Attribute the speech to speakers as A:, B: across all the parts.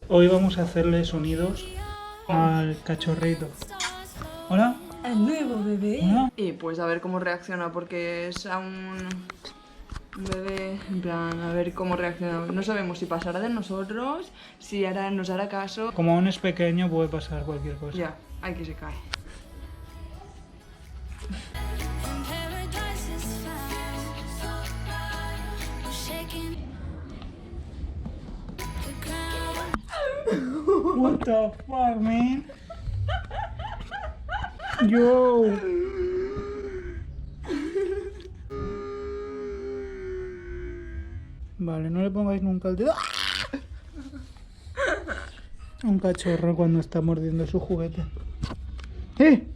A: Hoy vamos a hacerle sonidos al cachorrito. ¿Hola?
B: El nuevo bebé.
A: ¿Hola?
B: Y pues a ver cómo reacciona, porque es aún un bebé, en plan, a ver cómo reacciona. No sabemos si pasará de nosotros, si nos hará caso.
A: Como aún es pequeño puede pasar cualquier cosa.
B: Ya, hay que se cae.
A: What the fuck, man? Yo. Vale, no le pongáis nunca el dedo a un cachorro cuando está mordiendo su juguete. ¡Eh!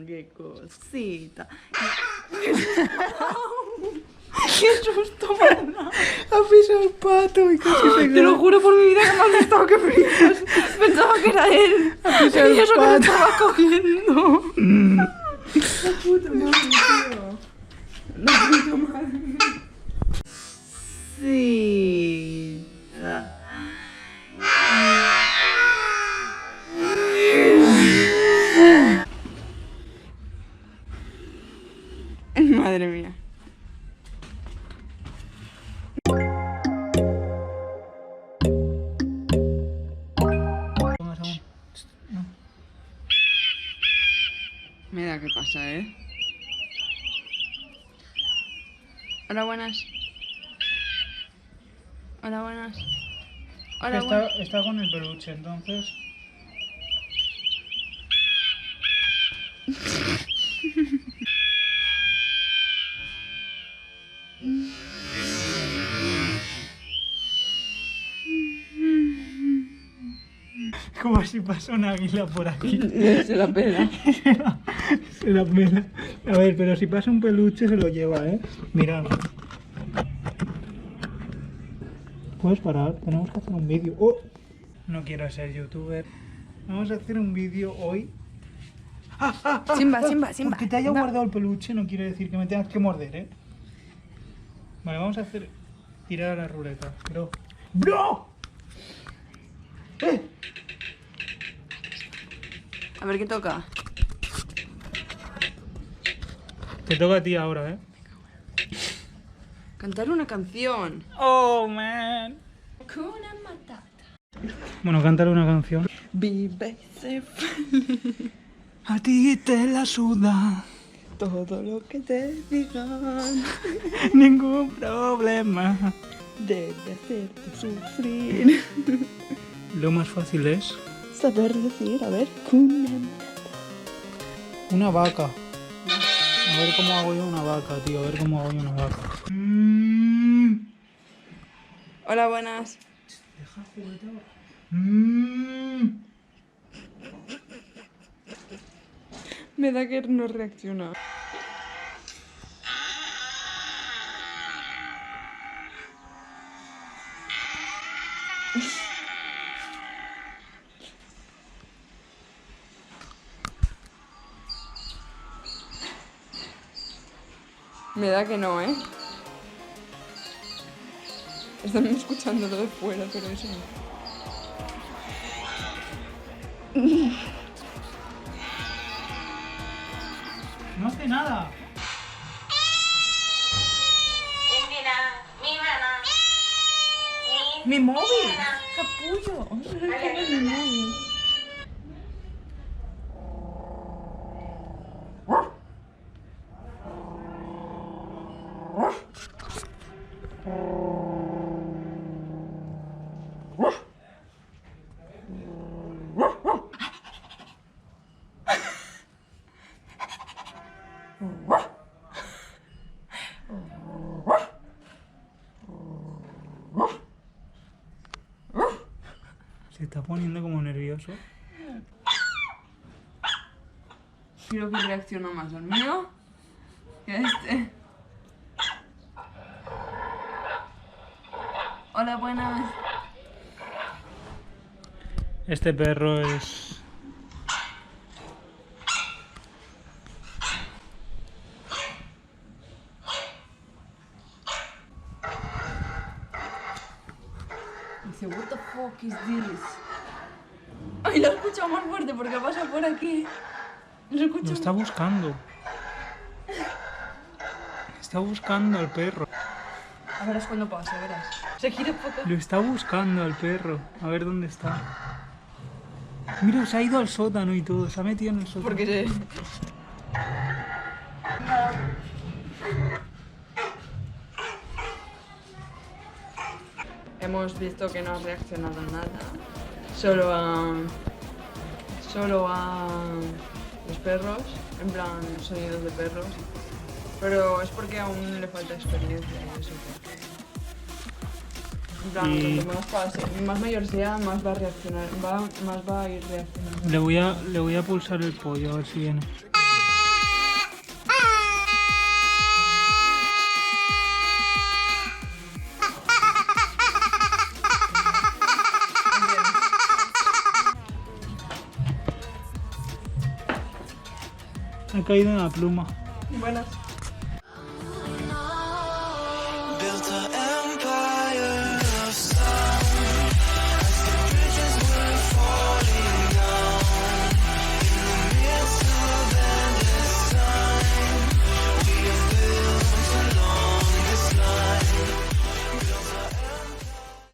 B: ¡Qué cosita! ¡Qué susto me ha dado!
A: Ha pisado el pato y casi se
B: Te lo juro por mi vida que me ha asustado que flipas. Pensaba que era él.
A: pisado
B: Y eso que lo
A: el pato.
B: estaba cogiendo. La puta madre, tío. La puta madre. Sí. Madre mía. Me da que pasa, ¿eh? Hola, buenas. Hola, buenas. Hola, buenas.
A: Está con el peluche, entonces. Como si pasa un águila por aquí.
B: Se la pela.
A: Se la pela. A ver, pero si pasa un peluche se lo lleva, ¿eh? Mirad. ¿Puedes parar? Tenemos que hacer un vídeo. ¡Oh! No quiero ser youtuber. Vamos a hacer un vídeo hoy.
B: Simba, Simba, Simba.
A: Porque te haya
B: Simba.
A: guardado el peluche no quiere decir que me tengas que morder, ¿eh? Vale, vamos a hacer... Tirar a la ruleta. Bro. ¡Bro! ¡Eh!
B: A ver qué toca.
A: Te toca a ti ahora, ¿eh?
B: Cantar una canción.
A: Oh, man.
B: Hakuna Matata.
A: Bueno, cántale una canción.
B: Vive y sé
A: A ti te la suda.
B: todo lo que te digan
A: Ningún problema.
B: debe hacerte sufrir.
A: Lo más fácil es...
B: Saber decir, a ver, Hakuna Matata.
A: Una vaca. A ver cómo hago yo una vaca, tío. A ver cómo hago yo una vaca.
B: Hola, buenas.
A: Deja juguete.
B: Me da que no reacciona. Me da que no, ¿eh? Están escuchándolo de fuera, pero eso no.
A: No hace nada.
B: ¡Mi móvil! ¡Capullo! Mi móvil.
A: Se está poniendo como nervioso.
B: Creo que reacciona más al mío que a este. Hola, buenas.
A: Este perro es...
B: Dice, what the fuck is this? Ay, lo he escuchado más fuerte porque ha pasado por aquí. Lo escucho.
A: Lo está buscando. Está buscando al perro.
B: A verás cuando pase, verás. Se gira un poco.
A: Lo está buscando al perro. A ver dónde está. Mira, se ha ido al sótano y todo. Se ha metido en el sótano.
B: Porque se... Hemos visto que no ha reaccionado a nada. Solo a los perros, en plan sonidos de perros. Pero es porque aún le falta experiencia y eso. En plan,
A: Y-
B: cuanto más pase, más mayor sea, más va a reaccionar, más va a ir reaccionando.
A: Le voy a pulsar el pollo a ver si viene. Ha caído en la pluma.
B: Buenas.